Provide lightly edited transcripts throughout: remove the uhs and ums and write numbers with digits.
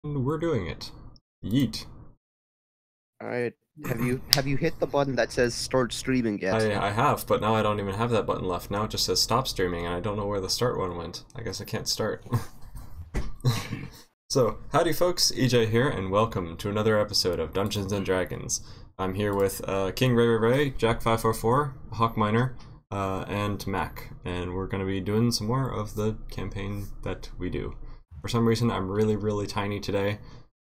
We're doing it. Yeet. Alright. Have you hit the button that says start streaming yet? I have, but now I don't even have that button left. Now it just says stop streaming, and I don't know where the start one went. I guess I can't start. So, howdy folks, EJ here, and welcome to another episode of Dungeons and Dragons. I'm here with King Ray, Jack544, Hawkminer, and Mac, and we're going to be doing some more of the campaign that we do. For some reason, I'm really tiny today,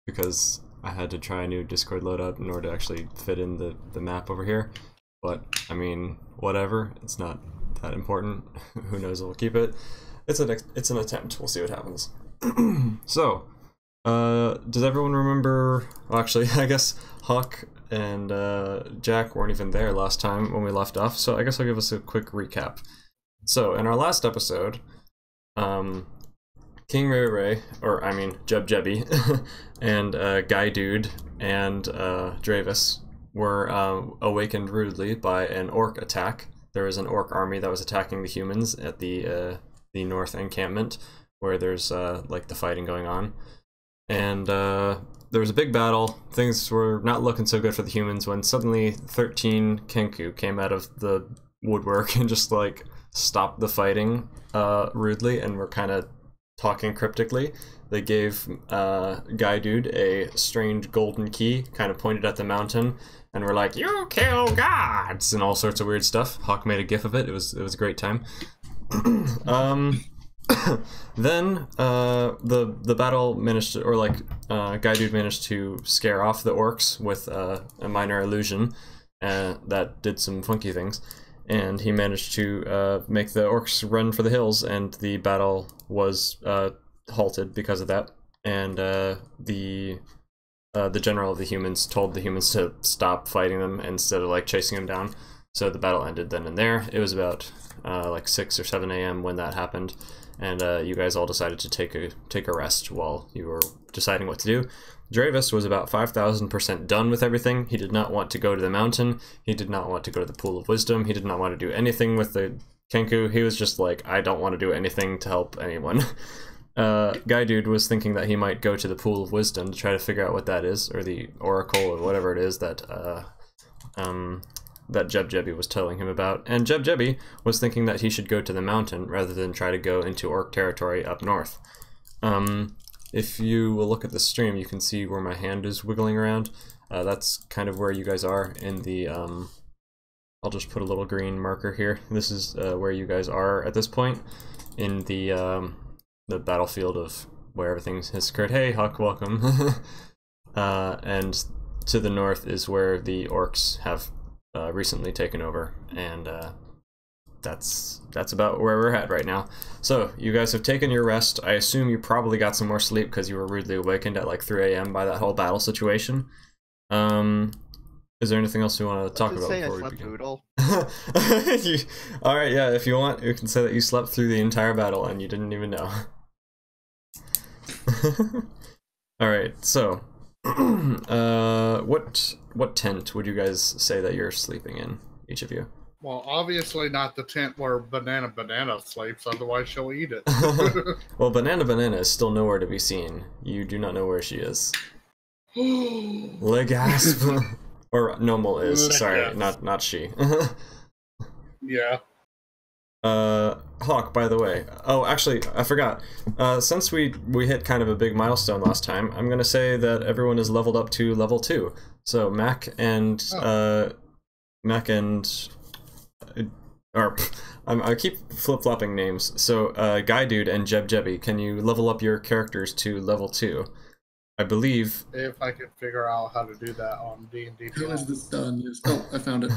because I had to try a new Discord loadout in order to actually fit in the map over here. But, I mean, whatever, it's not that important. Who knows, we'll keep it. It's an attempt, we'll see what happens. So, does everyone remember, well, actually, I guess Hawk and Jack weren't even there last time when we left off, so I guess I'll give us a quick recap. So, in our last episode, King Ray, or I mean Jeb Jebby, and Guy Dude and Dravis were awakened rudely by an orc attack. There was an orc army that was attacking the humans at the north encampment, where there's like the fighting going on. And there was a big battle. Things were not looking so good for the humans when suddenly 13 Kenku came out of the woodwork and just like stopped the fighting rudely and were kind of talking cryptically. They gave Guy Dude a strange golden key, kind of pointed at the mountain, and were like, "You kill gods!" and all sorts of weird stuff. Hawk made a gif of it. It was a great time. Then the battle managed to, or like Guy Dude managed to scare off the orcs with a minor illusion that did some funky things, and he managed to make the orcs run for the hills, and the battle was halted because of that. And the general of the humans told the humans to stop fighting them instead of like chasing them down. So the battle ended then and there. It was about like 6 or 7 a.m. when that happened, and you guys all decided to take a rest while you were deciding what to do. Dravis was about 5,000% done with everything. He did not want to go to the mountain. He did not want to go to the Pool of Wisdom. He did not want to do anything with the Kenku. He was just like, I don't want to do anything to help anyone. Guy Dude was thinking that he might go to the Pool of Wisdom to try to figure out what that is, or the Oracle, or whatever it is that that Jeb Jebby was telling him about. And Jeb Jebby was thinking that he should go to the mountain rather than try to go into orc territory up north. If you will look at the stream, you can see where my hand is wiggling around. That's kind of where you guys are in the, I'll just put a little green marker here. This is where you guys are at this point in the battlefield of where everything has occurred. Hey, Huck, welcome. And to the north is where the orcs have recently taken over, and that's about where we're at right now. So, you guys have taken your rest. I assume you probably got some more sleep because you were rudely awakened at like 3 a.m. by that whole battle situation. Is there anything else we want to talk about before we begin? Alright, yeah, if you want, you can say that you slept through the entire battle and you didn't even know. Alright, so, what tent would you guys say that you're sleeping in, each of you? Well, obviously not the tent where Banana sleeps, otherwise she'll eat it. Well, Banana is still nowhere to be seen. You do not know where she is. Legasp. Or Nomal is, sorry, not she. Yeah. Hawk, by the way. Oh, actually, I forgot. Since we hit kind of a big milestone last time, I'm gonna say that everyone is leveled up to level 2. So Mac and I keep flip-flopping names. So Guy Dude and Jeb Jebby, can you level up your characters to level 2? I believe. If I could figure out how to do that on D&D. How is this done? Yes. Oh, I found it.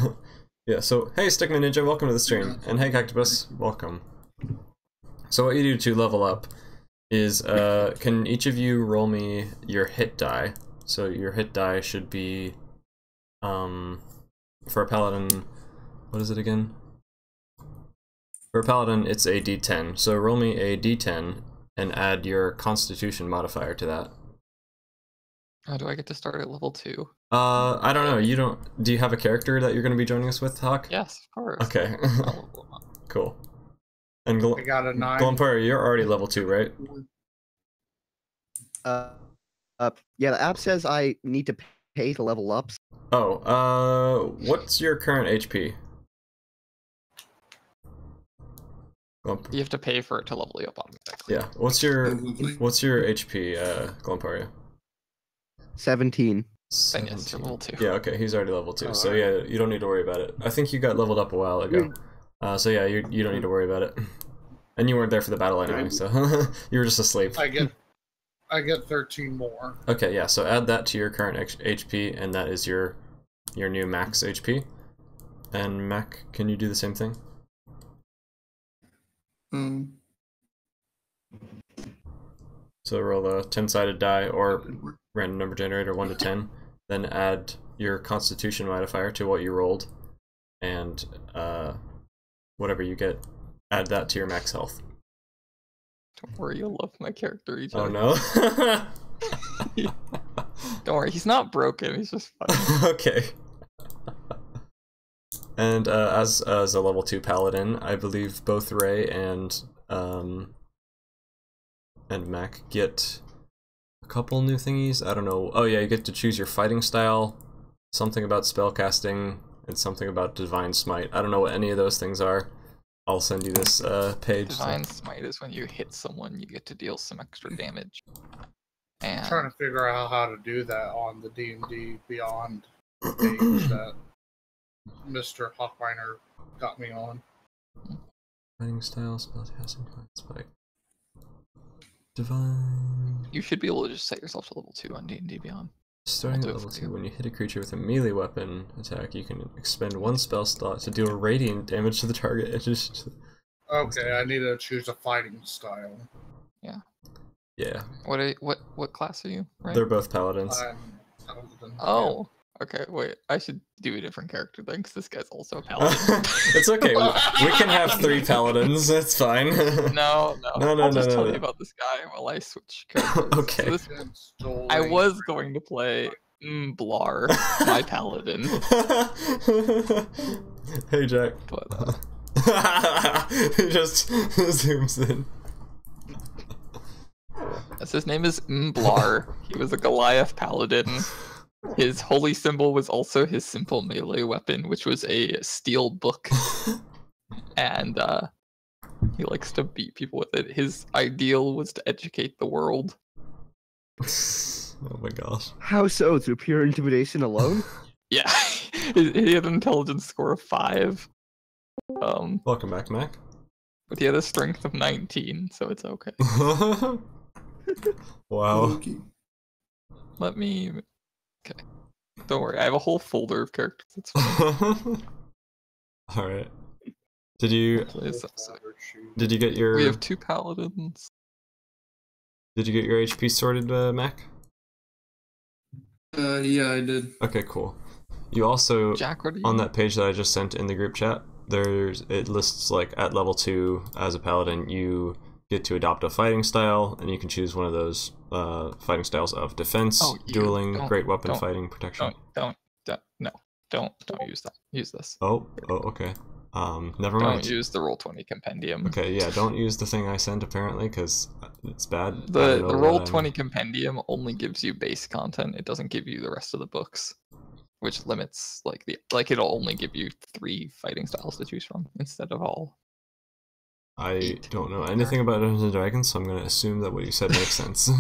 Yeah, so, hey Stickman Ninja, welcome to the stream. And hey Cactopus, welcome. So what you do to level up is, can each of you roll me your hit die? So your hit die should be, for a paladin, what is it again? For a paladin, it's a d10. So roll me a d10 and add your constitution modifier to that. How do I get to start at level 2? I don't know. You don't. Do you have a character that you're going to be joining us with, Hawk? Yes, of course. Okay. Cool. And I got a 9. Glumpire, you're already level 2, right? Yeah, the app says I need to pay to level up. Oh, what's your current HP? You have to pay for it to level you up automatically. Yeah. What's your HP, Glomparia? 17. Then yes, you're level 2. Yeah, okay, he's already level 2, so Alright. yeah, you don't need to worry about it. I think you got leveled up a while ago. So yeah, you don't need to worry about it. And you weren't there for the battle anyway, so you were just asleep. I get 13 more. Okay, yeah, so add that to your current HP, and that is your new max HP. And Mac, can you do the same thing? So roll a 10-sided die or random number generator 1 to 10, then add your Constitution modifier to what you rolled, and whatever you get, add that to your max health. Don't worry, you'll love my character. Oh no. Don't worry, he's not broken. He's just funny. Okay. And as a level 2 paladin, I believe both Ray and Mac get a couple new thingies. I don't know. Oh yeah, you get to choose your fighting style, something about spellcasting, and something about divine smite. I don't know what any of those things are. I'll send you this page. Divine smite is when you hit someone, you get to deal some extra damage. And I'm trying to figure out how to do that on the D&D Beyond page that Mr. Hawkminer got me on. Fighting style, spellcasting, spike. Divine. you should be able to just set yourself to level 2 on D&D Beyond. Starting at level 2, when you hit a creature with a melee weapon attack, you can expend 1 spell slot to deal radiant damage to the target. Okay, I need to choose a fighting style. Yeah. Yeah. What class are you? Right? They're both paladins. I'm paladin. Oh. Okay, wait. I should do a different character then, because this guy's also a paladin. It's okay. We can have 3 paladins. It's fine. No. I'll just tell you about this guy while I switch characters. Okay. So I was going to play Blar, my paladin. Hey, Jack. But He just zooms in. yes, his name is Blar. He was a Goliath paladin. His holy symbol was also his simple melee weapon, which was a steel book. And he likes to beat people with it. His ideal was to educate the world. Oh my gosh. How so? Through pure intimidation alone? Yeah, he had an intelligence score of 5. Welcome back, Mac. But he had a strength of 19, so it's okay. Wow. Let me... Okay. Don't worry, I have a whole folder of characters. It's fine. Alright. Did you get your... We have 2 paladins. Did you get your HP sorted, Mac? Yeah, I did. Okay, cool. You also, Jack, what are you? on that page that I just sent in the group chat, it lists, like, at level 2, as a paladin, you get to adopt a fighting style, and you can choose one of those fighting styles of defense, dueling, great weapon fighting, protection. Don't use that. Use this. Oh, okay. Never mind. Don't use the Roll20 compendium. Okay, yeah, don't use the thing I sent, apparently, because it's bad. The Roll20 compendium only gives you base content. It doesn't give you the rest of the books, which limits, it'll only give you 3 fighting styles to choose from, instead of all. I don't know anything about Dungeons & Dragons, so I'm going to assume that what you said makes sense.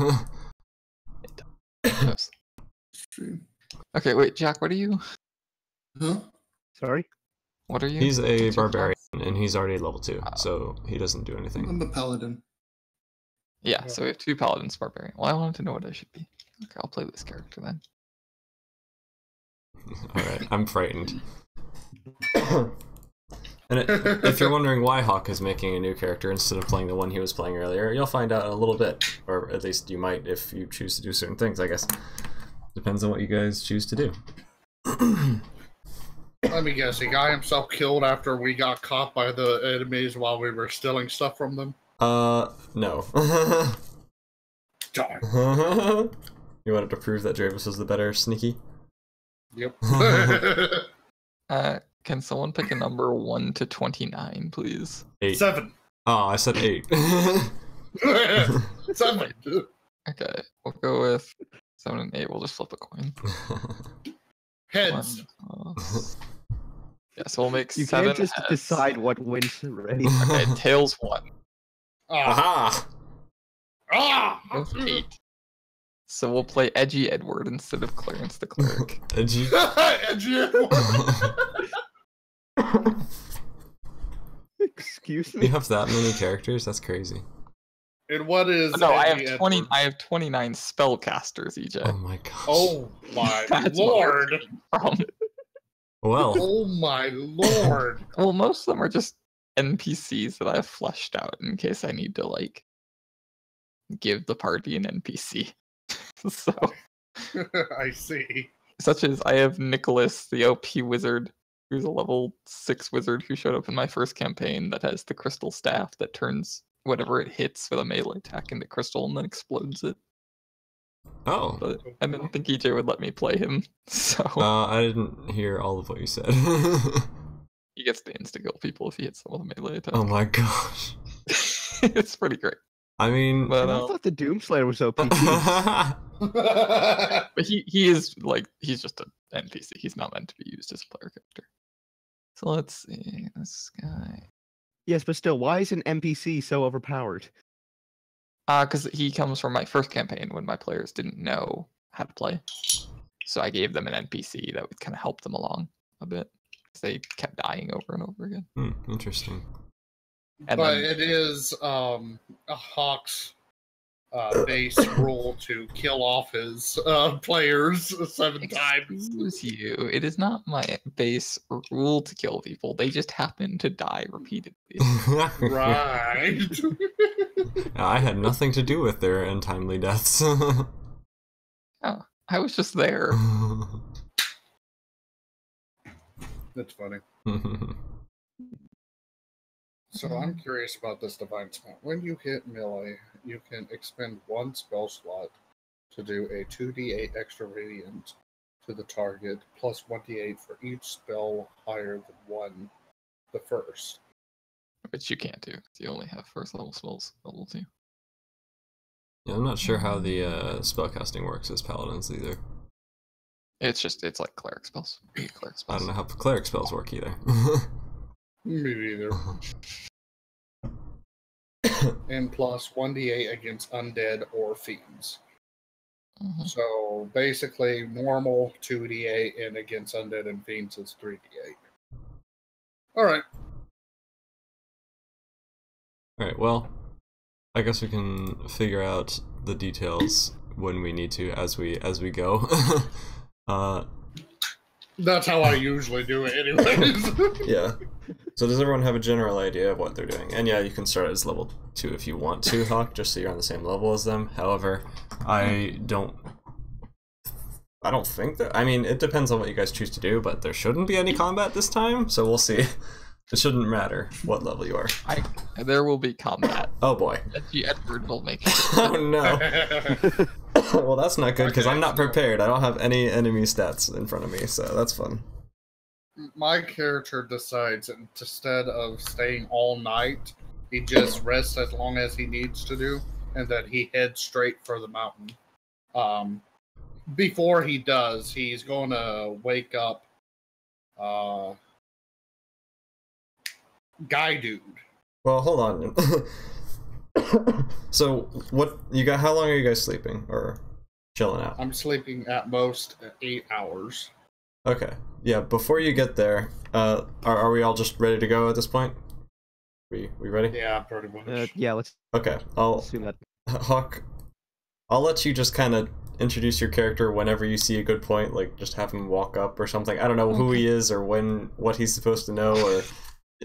It does. True. Okay, wait, Jack, what are you? Huh? Sorry? What are you? He's a What's your barbarian, class? and he's already level 2, so he doesn't do anything. I'm a paladin. Yeah, so we have 2 paladins, barbarian. Well, I wanted to know what I should be. Okay, I'll play this character then. Alright, I'm frightened. And if you're wondering why Hawk is making a new character instead of playing the one he was playing earlier, you'll find out in a little bit. Or at least you might if you choose to do certain things, I guess. Depends on what you guys choose to do. Let me guess, he got himself killed after we got caught by the enemies while we were stealing stuff from them? No. Darn. You wanted to prove that Dravis was the better sneaky? Yep. Can someone pick a number 1 to 29, please? 8. 7. Oh, I said 8. 7. Okay, we'll go with 7 and 8. We'll just flip a coin. Heads. 1, yeah, so we'll make You 7 can't just heads. decide what wins, right? Okay, tails 1. Ah. Aha! With 8. So we'll play Edgy Edward instead of Clarence the Cleric. Edgy. Edgy. Excuse You me. have that many characters? That's crazy. And what is? No, I have Edgy 20. Edward? I have 29 spellcasters, EJ. Oh my gosh. Oh my That's lord! Well. Oh my lord! Well, most of them are just NPCs that I've fleshed out in case I need to like give the party an NPC. So, I see. such as I have Nicholas, the OP wizard, who's a level 6 wizard who showed up in my first campaign that has the crystal staff that turns whatever it hits with a melee attack into crystal and then explodes it. Oh. But I didn't think EJ would let me play him, so I didn't hear all of what you said. he gets to insta-kill people if he hits them with a melee attack. Oh my gosh. It's pretty great. I mean. But I thought the Doomslayer was OP. But he is like he's just an NPC. He's not meant to be used as a player character. So let's see this guy. Yes, but still, why is an NPC so overpowered? Because he comes from my first campaign when my players didn't know how to play. So I gave them an NPC that would kind of help them along a bit. 'Cause they kept dying over and over again. Interesting. And But then, it is a Hawk's base rule to kill off his players 7 times. excuse you, it is not my base rule to kill people. They just happen to die repeatedly. Right. I had nothing to do with their untimely deaths. Oh, I was just there. That's funny. So I'm curious about this divine spell. When you hit melee, you can expend 1 spell slot to do a 2d8 extra radiant to the target, plus 1d8 for each spell higher than 1 the first. Which you can't do. You only have first level spells level 2. Yeah, I'm not sure how the spellcasting works as paladins either. It's like cleric spells. Cleric I spells. don't know how cleric spells work either. Me neither. And plus 1d8 against undead or fiends. Mhm. So basically, normal 2d8 and against undead and fiends is 3d8. Alright. Alright, well, I guess we can figure out the details when we need to as we go. That's how I usually do it anyways. Yeah. So does everyone have a general idea of what they're doing? And yeah, you can start as level 2 if you want to, Hawk, just so you're on the same level as them. However, I don't think that... I mean, it depends on what you guys choose to do, but there shouldn't be any combat this time, so we'll see. It shouldn't matter what level you are. There will be combat. Oh boy. Edgy Edward will make Oh no. Well, that's not good, because I'm not prepared. I don't have any enemy stats in front of me, so that's fun. My character decides instead of staying all night, he just rests as long as he needs to do, and then he heads straight for the mountain. Before he does, he's going to wake up Guy Dude. Well, hold on. So, what you got? How long are you guys sleeping or chilling out? I'm sleeping at most 8 hours. Okay. Yeah. Before you get there, are we all just ready to go at this point? We ready? Yeah, pretty much. Yeah, let's Okay. I'll assume that. Hawk. I'll let you just kind of introduce your character whenever you see a good point. Like, just have him walk up or something. I don't know who he is or what he's supposed to know, or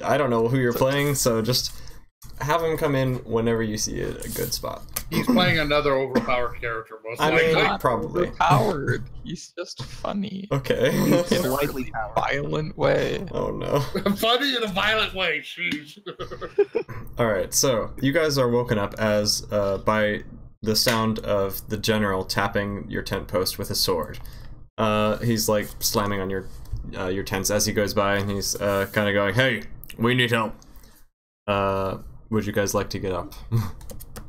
I don't know who you're playing. So just have him come in whenever you see a good spot. He's playing another overpowered character, most I mean, likely. probably. Overpowered. He's just funny. Okay. In a Slightly really violent way. Oh no. Funny in a violent way, sheesh. Alright, so you guys are woken up as by the sound of the general tapping your tent post with a sword. He's like slamming on your tents as he goes by, and he's kind of going, "Hey, we need help. Would you guys like to get up?"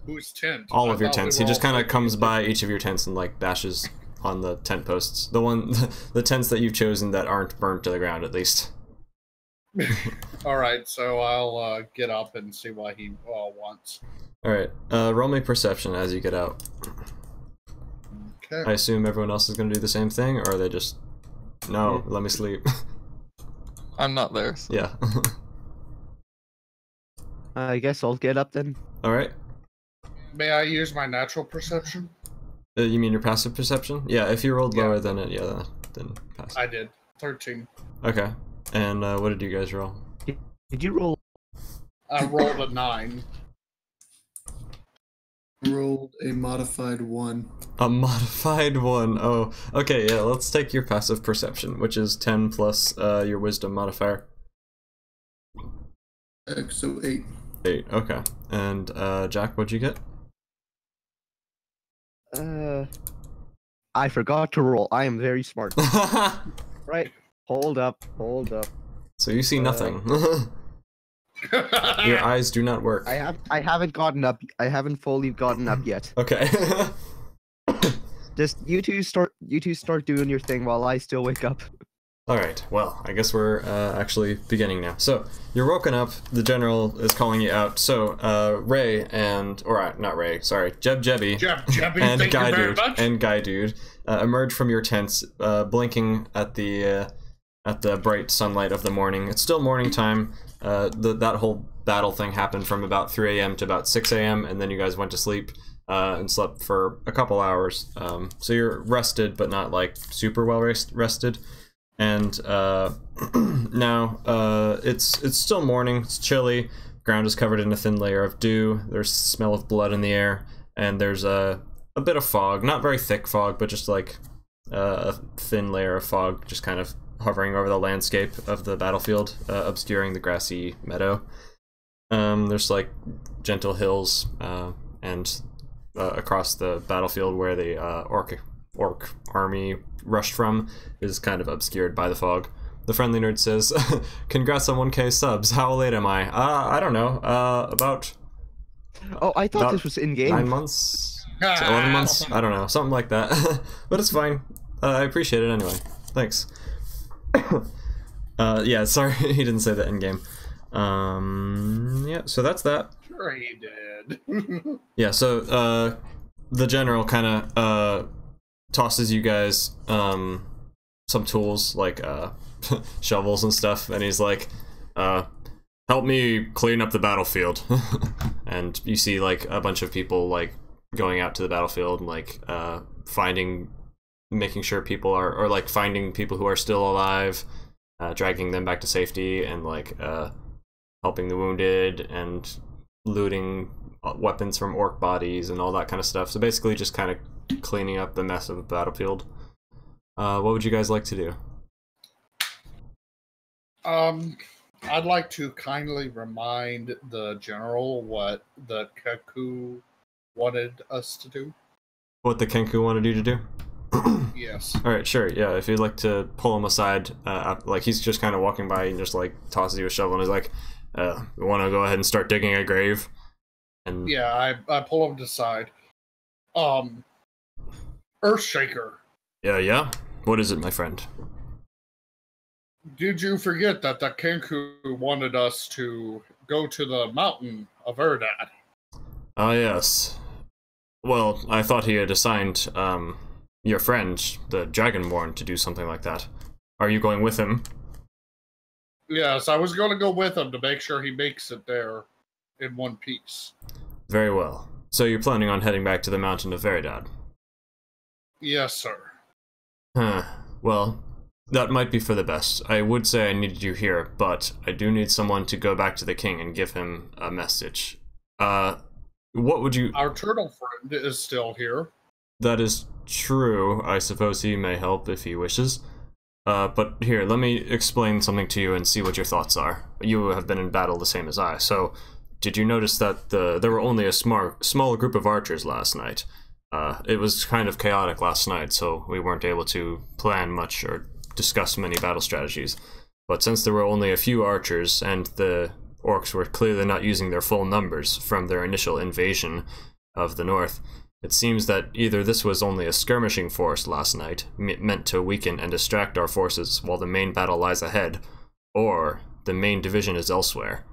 Whose tent? All I of your thought we tents. were He just all kind of sleeping comes in by different- each of your tents and like bashes on the tent posts. The tents that you've chosen that aren't burnt to the ground, at least. All right, so I'll get up and see what he wants. All right. Roll me perception as you get out. Okay. I assume everyone else is going to do the same thing, or are they just no? Let me sleep. I'm not there. So. Yeah. I guess I'll get up then. All right. May I use my natural perception? You mean your passive perception? Yeah. If you rolled Yeah. lower than it, yeah, then pass. I did. 13. Okay. And what did you guys roll? Did you roll? I rolled a 9. Rolled a modified 1. A modified one. Oh, okay. Yeah. Let's take your passive perception, which is 10 plus your wisdom modifier. So 8. 8. Okay. And Jack, what'd you get? I forgot to roll. I am very smart. Right. Hold up. Hold up. So you see nothing. Your eyes do not work. I haven't gotten up. I haven't fully gotten up yet. Okay. Just you two start doing your thing while I still wake up. Alright, well, I guess we're actually beginning now. So, you're woken up, the general is calling you out. So, Ray and, or not Ray, sorry, Jebby Jebby, and thank Guy you very Dude much. and Guy Dude emerge from your tents, blinking at the bright sunlight of the morning. It's still morning time. That whole battle thing happened from about 3 a.m. to about 6 a.m. and then you guys went to sleep and slept for a couple hours. So you're rested, but not like super well rested. And now it's still morning. It's chilly. Ground is covered in a thin layer of dew. There's smell of blood in the air, and there's a bit of fog. Not very thick fog, but just like a thin layer of fog, just kind of hovering over the landscape of the battlefield, obscuring the grassy meadow. There's like gentle hills and across the battlefield where the orc army rushed from is kind of obscured by the fog. The friendly nerd says, "Congrats on 1K subs. How late am I? I don't know. About Oh, I thought About this was in game. 9 months, 11 months. I don't know, something like that. But it's fine. I appreciate it anyway. Thanks." Yeah, sorry he didn't say that in game. Yeah, so that's that. Sure he did. Yeah, so the general kind of tosses you guys some tools like shovels and stuff, and he's like, help me clean up the battlefield. And you see like a bunch of people like going out to the battlefield and like making sure people are, or like finding people who are still alive, dragging them back to safety, and like helping the wounded and looting weapons from orc bodies and all that kind of stuff. So basically just kind of cleaning up the mess of the battlefield. What would you guys like to do? I'd like to kindly remind the general what the Kaku wanted us to do. What the Kenku wanted you to do? Yes. Alright, sure, yeah, if you'd like to pull him aside, like he's just kind of walking by and just like tosses you a shovel and is like, we want to go ahead and start digging a grave? And Yeah, I pull him to the side. Earthshaker, yeah? What is it, my friend? did you forget that the Kenku wanted us to go to the mountain of Erdad? Ah, yes. Well, I thought he had assigned, your friend, the Dragonborn, to do something like that. Are you going with him? Yes, I was going to go with him to make sure he makes it there in one piece. Very well. So you're planning on heading back to the mountain of Veridad? Yes, sir. Huh. Well, that might be for the best. I would say I needed you here, but I do need someone to go back to the king and give him a message. What would you... Our turtle friend is still here. That is true. I suppose he may help if he wishes. But here, let me explain something to you and see what your thoughts are. You have been in battle the same as I, so did you notice that there were only a small group of archers last night? It was kind of chaotic last night, so we weren't able to plan much or discuss many battle strategies. But since there were only a few archers, and the orcs were clearly not using their full numbers from their initial invasion, of the north. It seems that either this was only a skirmishing force last night, meant to weaken and distract our forces while the main battle lies ahead, or the main division is elsewhere.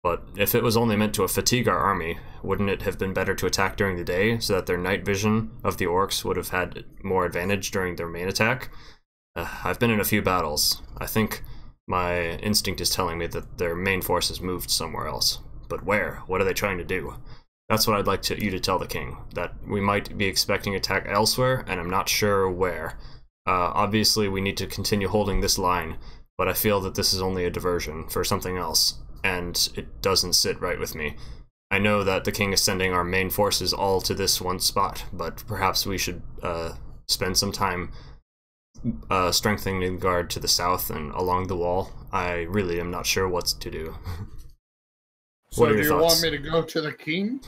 But if it was only meant to fatigue our army, wouldn't it have been better to attack during the day so that their night vision of the orcs would have had more advantage during their main attack? I've been in a few battles. I think my instinct is telling me that their main force has moved somewhere else. But where? What are they trying to do? That's what I'd like you to tell the king, that we might be expecting attack elsewhere, and I'm not sure where. Obviously, we need to continue holding this line, but I feel that this is only a diversion for something else, and it doesn't sit right with me. I know that the king is sending our main forces all to this one spot, but perhaps we should spend some time strengthening the guard to the south and along the wall. I really am not sure what to do. So What are do your you thoughts? want me to go to the king?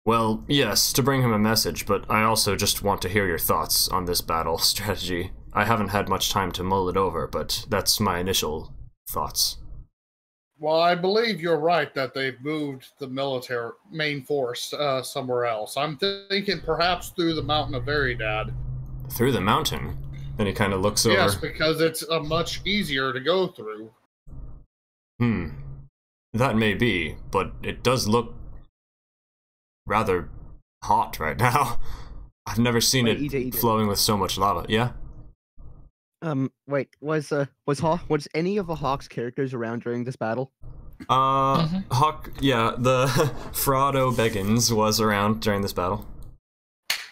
Well, yes, to bring him a message, but I also just want to hear your thoughts on this battle strategy. I haven't had much time to mull it over, but that's my initial thoughts. Well, I believe you're right that they've moved the military main force somewhere else. I'm thinking perhaps through the mountain of Veridad. Through the mountain? Then he kind of looks over. Yes, because it's much easier to go through. That may be, but it does look rather hot right now. I've never seen Wait, it EJ. flowing with so much lava. Yeah? Wait, was any of the Hawk's characters around during this battle? Hawk, yeah, the Frodo Beggins was around during this battle.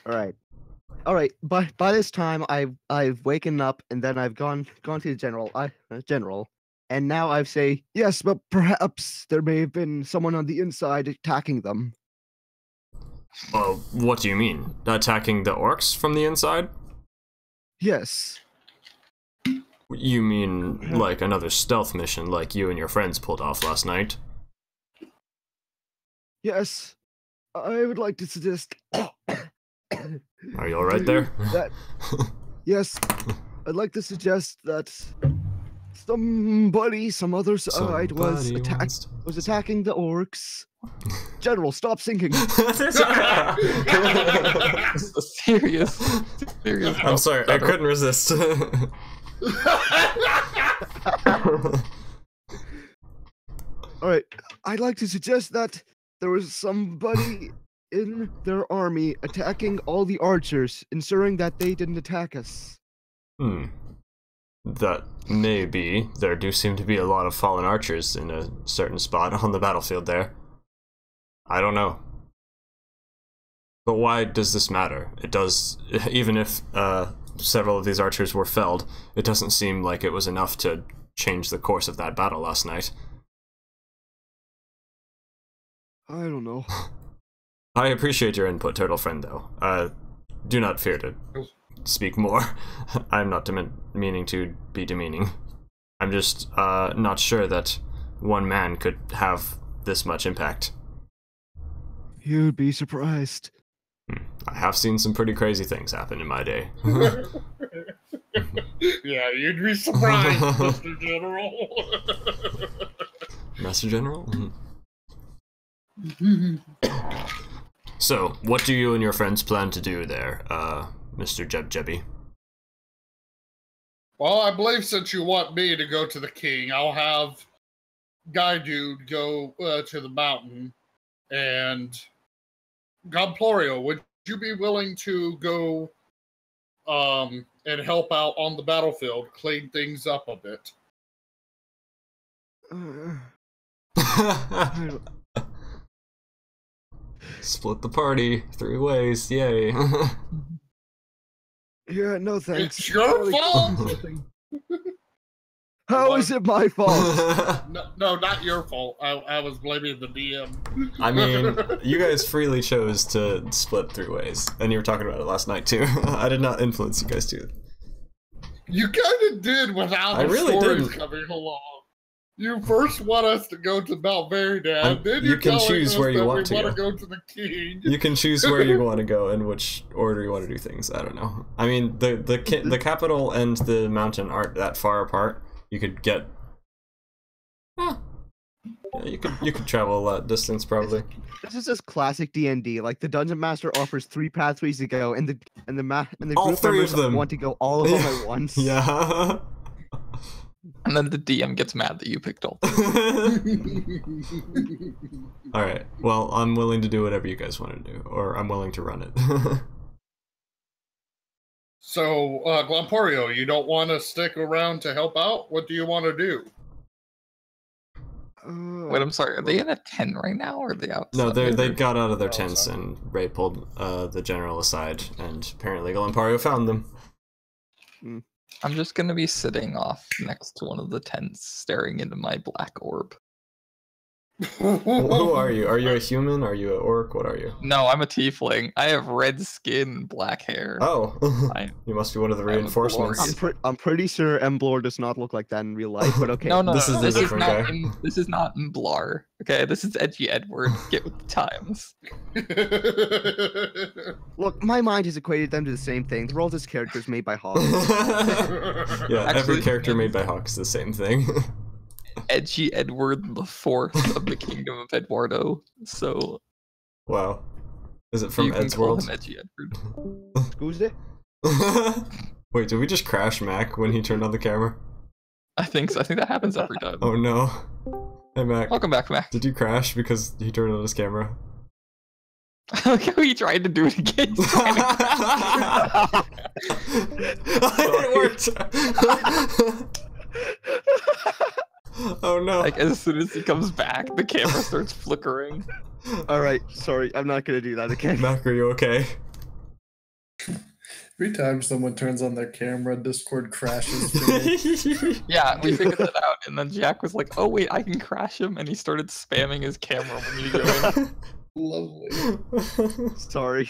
All right. But by this time, I've waken up, and then I've gone to the general, and now I say yes, but perhaps there may have been someone on the inside attacking them. Well, what do you mean? Attacking the orcs from the inside? Yes. You mean like another stealth mission like you and your friends pulled off last night? Yes. I would like to suggest Are you alright there? that. Yes. I'd like to suggest that somebody, some other side was attacking the orcs. General, stop sinking. It's a serious. I'm sorry, I couldn't resist. Alright, I'd like to suggest that there was somebody in their army attacking all the archers, ensuring that they didn't attack us. That may be. There do seem to be a lot of fallen archers in a certain spot on the battlefield there. I don't know. But why does this matter? It does, even if several of these archers were felled, it doesn't seem like it was enough to change the course of that battle last night. I don't know. I appreciate your input, Turtle Friend, though. Do not fear to speak more. I'm not meaning to be demeaning. I'm just not sure that one man could have this much impact. You'd be surprised. I have seen some pretty crazy things happen in my day. Yeah, you'd be surprised, Mr. General. Master General? So, what do you and your friends plan to do there, Mr. Jebby? Well, I believe since you want me to go to the king, I'll have Guy Dude go to the mountain. And Gomplorio, would you be willing to go and help out on the battlefield, clean things up a bit? Split the party 3 ways, yay. Yeah, no thanks. It's your fault! How is it my fault? No, not your fault. I was blaming the DM. I mean, you guys freely chose to split 3 ways, and you were talking about it last night too. I did not influence you guys to. You kind of did without I the really stories didn't. coming along. You first want us to go to Mount Veridad, then you you're can telling choose us where you that want to we go. want to go to the king. You can choose where you want to go and which order you want to do things. I don't know. I mean, the capital and the mountain aren't that far apart. You could get. You could travel a lot distance probably. This is just classic D&D. Like the dungeon master offers 3 pathways to go, and the All group 3 members of them. want to go all of them at once. Yeah. And then the DM gets mad that you picked all. All right. Well, I'm willing to do whatever you guys want to do, or I'm willing to run it. So, Glomporio, you don't want to stick around to help out? What do you want to do? Wait, I'm sorry. Are they in a tent right now, or are they outside? No, they got out of their tents, sorry. and Ray pulled the general aside, and apparently Galampario found them. I'm just gonna be sitting off next to one of the tents, staring into my black orb. Who are you? Are you a human? Are you an orc? What are you? No, I'm a tiefling. I have red skin and black hair. Oh, I- you must be one of the I'm a reinforcements. I'm pretty sure Emblor does not look like that in real life, but okay. No, This is the this is different not. guy. This is not Blar. Okay, this is Edgy Edward. Get with the times. Look, my mind has equated them to the same thing. They're all just characters made by Hawk. Yeah, every Actually- character made by Hawk is the same thing. Edgy Edward the Fourth of the Kingdom of Eduardo. So Wow. Is it you from can Ed's call World? him Edgy Edward. Who's it? Wait, did we just crash Mac when he turned on the camera? I think so. I think that happens every time. Oh no. Hey Mac, Welcome back, Mac. did you crash because he turned on his camera? Look how he tried to do it again. He's trying to- It worked! Oh no. Like as soon as he comes back, the camera starts flickering. Alright, sorry, I'm not gonna do that again. Mac, are you okay? Every time someone turns on their camera, Discord crashes for me. Yeah, we figured that out, and then Jack was like, "Oh wait, I can crash him," and he started spamming his camera when you go in. Lovely. Sorry.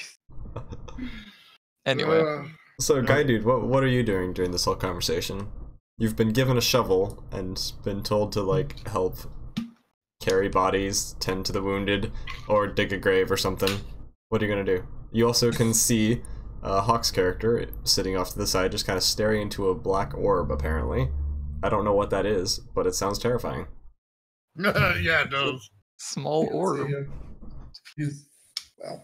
Anyway, So, Guy Dude, what are you doing during this whole conversation? You've been given a shovel and been told to, like, help carry bodies, tend to the wounded, or dig a grave or something. What are you gonna do? You also can see Hawk's character sitting off to the side, just kind of staring into a black orb, apparently. I don't know what that is, but it sounds terrifying. Yeah, it does. small orb. He's wow,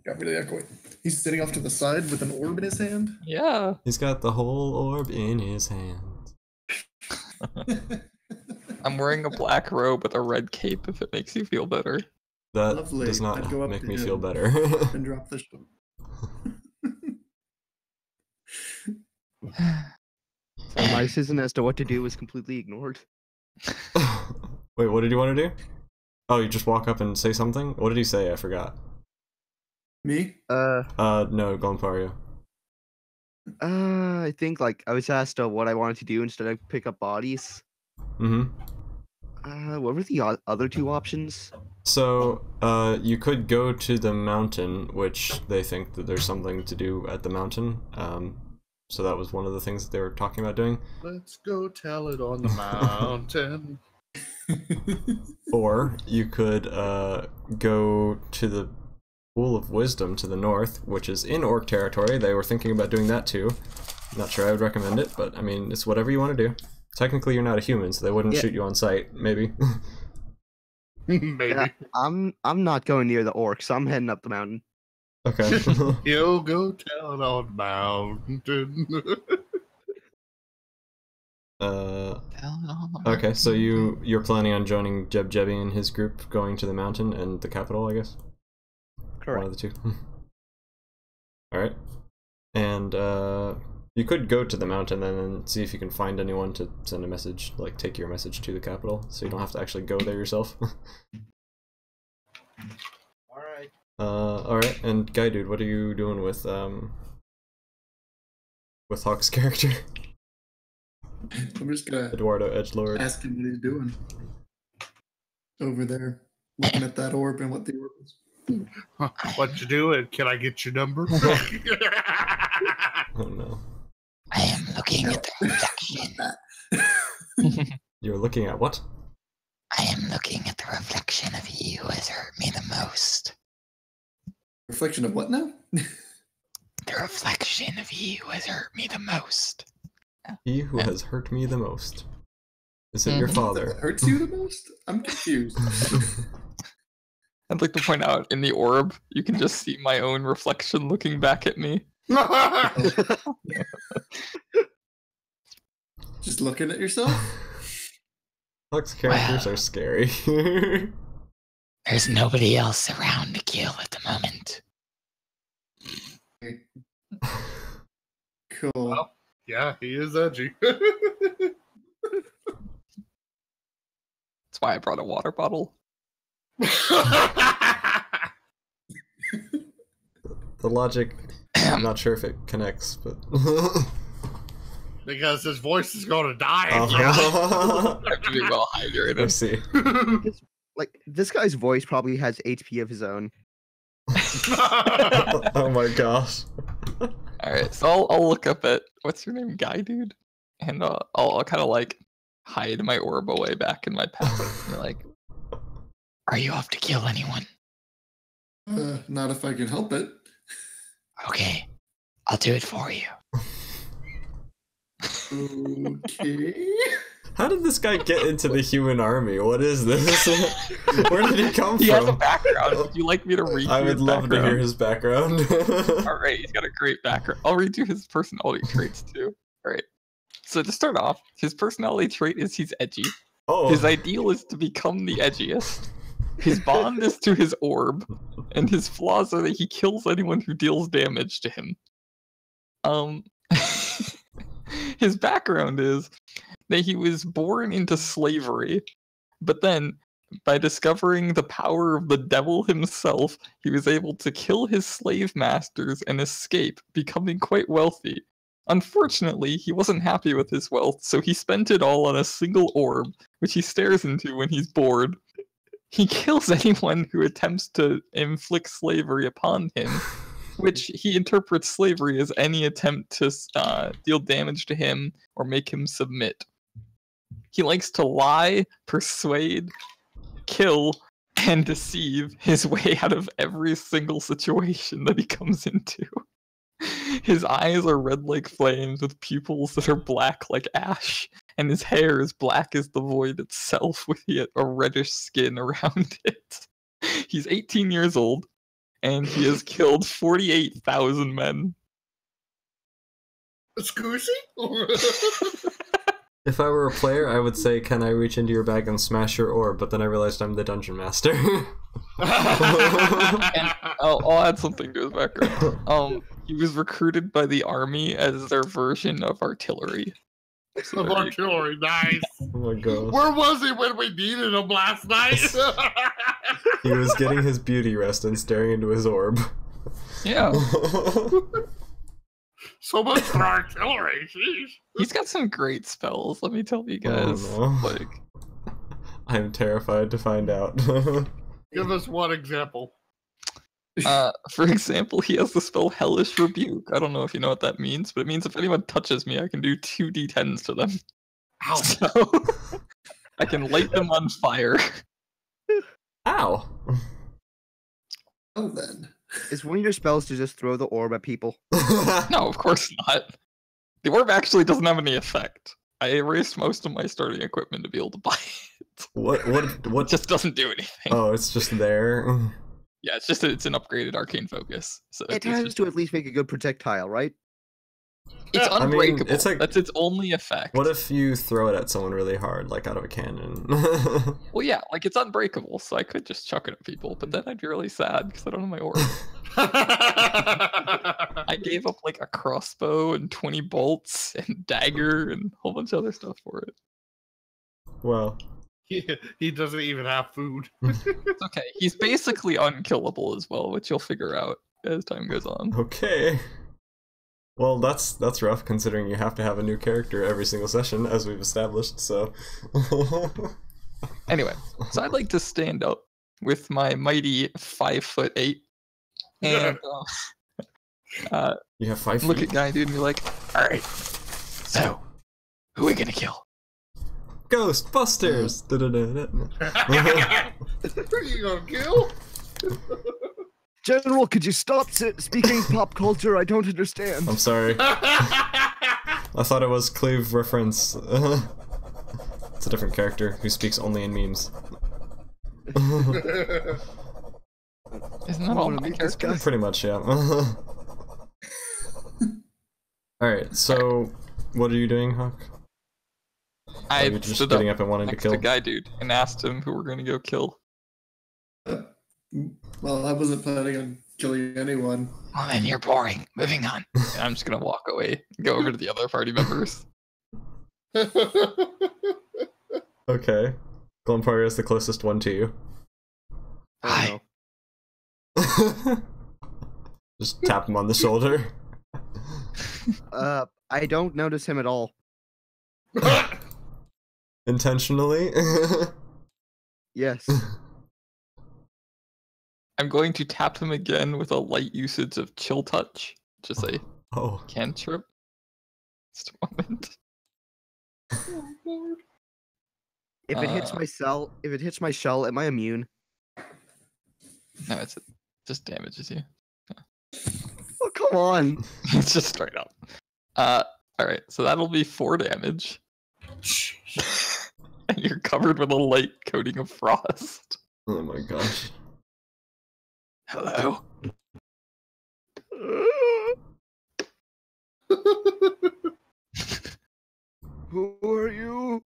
got really echoey. He's sitting off to the side with an orb in his hand. Yeah. He's got the whole orb in his hand. I'm wearing a black robe with a red cape if it makes you feel better. That Lovely. does not I'd go up make to me him. feel better. And drop the shovel. So my decision as to what to do was completely ignored. Wait, what did you want to do? Oh, you just walk up and say something? What did he say? I forgot. Me? No, Gonpario. I think like I was asked what I wanted to do instead of pick up bodies. Mm-hmm. What were the other 2 options? So, you could go to the mountain, which they think that there's something to do at the mountain. So that was one of the things that they were talking about doing. Let's go tell it on the mountain. Or you could go to the Pool of Wisdom to the north, which is in Orc territory. They were thinking about doing that too. Not sure I would recommend it, but I mean, it's whatever you want to do. Technically, you're not a human, so they wouldn't Yeah. shoot you on sight, maybe. Maybe. Yeah, I'm not going near the orcs. I'm heading up the mountain. Okay. You'll go tell it on the mountain. Okay, so you're planning on joining Jeb Jebby and his group going to the mountain and the capital, I guess? Correct. One of the 2. Alright. And you could go to the mountain and see if you can find anyone to send a message, like take your message to the capital, so you don't have to actually go there yourself. Alright. Alright, and Guy Dude, what are you doing with Hawk's character? I'm just gonna Eduardo Edgelord. ask him what he's doing. Over there, looking at that orb and what the orb is. What you doing? Can I get your number? Oh no. I am looking at the reflection. You're looking at what? I am looking at the reflection of he who has hurt me the most. Reflection of what now? The reflection of he who has hurt me the most. He who has hurt me the most. Is it your That father? hurts you the most? I'm confused. I'd like to point out in the orb, you can just see my own reflection looking back at me. Just looking at yourself? Huck's characters are scary. There's nobody else around to kill at the moment. Cool. Well, yeah, he is edgy. That's why I brought a water bottle. The logic, I'm not sure if it connects, but. Because his voice is going to die. Uh-huh. I have to be well I hydrated. see. Like this guy's voice probably has HP of his own. Oh my gosh. Alright, so I'll look up at, what's your name, guy dude? And I'll kind of like hide my orb away back in my pack. And like, Are you off to kill anyone? Not if I can help it. Okay, I'll do it for you. Okay. How did this guy get into the human army? What is this? Where did he come he has a from? background. Would you like me to read I you would his love to background? hear his background. Alright, he's got a great background. I'll read you his personality traits too. Alright. So to start off, his personality trait is he's edgy. Oh. His ideal is to become the edgiest. His bond is to his orb, and his flaws are that he kills anyone who deals damage to him. His background is that he was born into slavery, but then, by discovering the power of the devil himself, he was able to kill his slave masters and escape, becoming quite wealthy. Unfortunately, he wasn't happy with his wealth, so he spent it all on a single orb, which he stares into when he's bored. He kills anyone who attempts to inflict slavery upon him, which he interprets slavery as any attempt to deal damage to him or make him submit. He likes to lie, persuade, kill, and deceive his way out of every single situation that he comes into. His eyes are red like flames with pupils that are black like ash, and his hair is black as the void itself with a reddish skin around it. He's 18 years old, and he has killed 48,000 men. Scusi? If I were a player, I would say, "Can I reach into your bag and smash your orb?" But then I realized I'm the dungeon master. And I'll add something to his background. He was recruited by the army as their version of artillery. So Of there you go. artillery, nice. Oh my gosh. Where was he when we needed him last night? He was getting his beauty rest and staring into his orb. Yeah, So much for artillery, jeez. he's got some great spells. Let me tell you guys. no. Like, I'm terrified to find out. Give us one example. for example, he has the spell Hellish Rebuke. I don't know if you know what that means, but it means if anyone touches me, I can do 2d10s to them. Ow. So I can light them on fire. Ow. Oh, then. Is one of your spells to just throw the orb at people? No, of course not. The orb actually doesn't have any effect. I erased most of my starting equipment to be able to buy it. What? It just doesn't do anything. Oh, it's just there. Yeah, it's an upgraded arcane focus. So It it's has just- to at least make a good projectile, right? it's I mean, unbreakable. it's like- That's its only effect. What if you throw it at someone really hard, like out of a cannon? Well, yeah, like it's unbreakable, so I could just chuck it at people, but then I'd be really sad because I don't have my orb. I gave up like a crossbow and 20 bolts and dagger and a whole bunch of other stuff for it. Well, he doesn't even have food. It's okay. He's basically unkillable as well, which you'll figure out as time goes on. okay. Well, that's rough considering you have to have a new character every single session, as we've established. So. Anyway, so I'd like to stand up with my mighty 5'8", and You have 5 look feet. at guy dude and be like, All right. So, who are we gonna kill? Ghostbusters. Da-da-da-da. Who you gonna kill? General, could you stop speaking pop culture? I don't understand. I'm sorry. I thought it was Cleve reference. It's a different character who speaks only in memes. Isn't that all my meet this characters? Pretty much, yeah. Alright, so what are you doing, Hawk? I Are you just stood getting up up and wanting to next kill? to Guy Dude and asked him who we're gonna go kill. Well, I wasn't planning on killing anyone. Well, then you're boring. Moving on. And I'm just gonna walk away and go over to the other party members. Okay. Glumpar is the closest one to you. Oh, Hi. Just tap him on the shoulder. no. I don't notice him at all. Intentionally? Yes. I'm going to tap him again with a light usage of Chill Touch, just a Oh. cantrip. Just a moment. If it hits my cell, if it hits my shell, am I immune? No, it just damages you. Oh, come on. It's just straight up. Alright, so that'll be 4 damage. And you're covered with a light coating of frost. Oh my gosh. Hello. Who are you?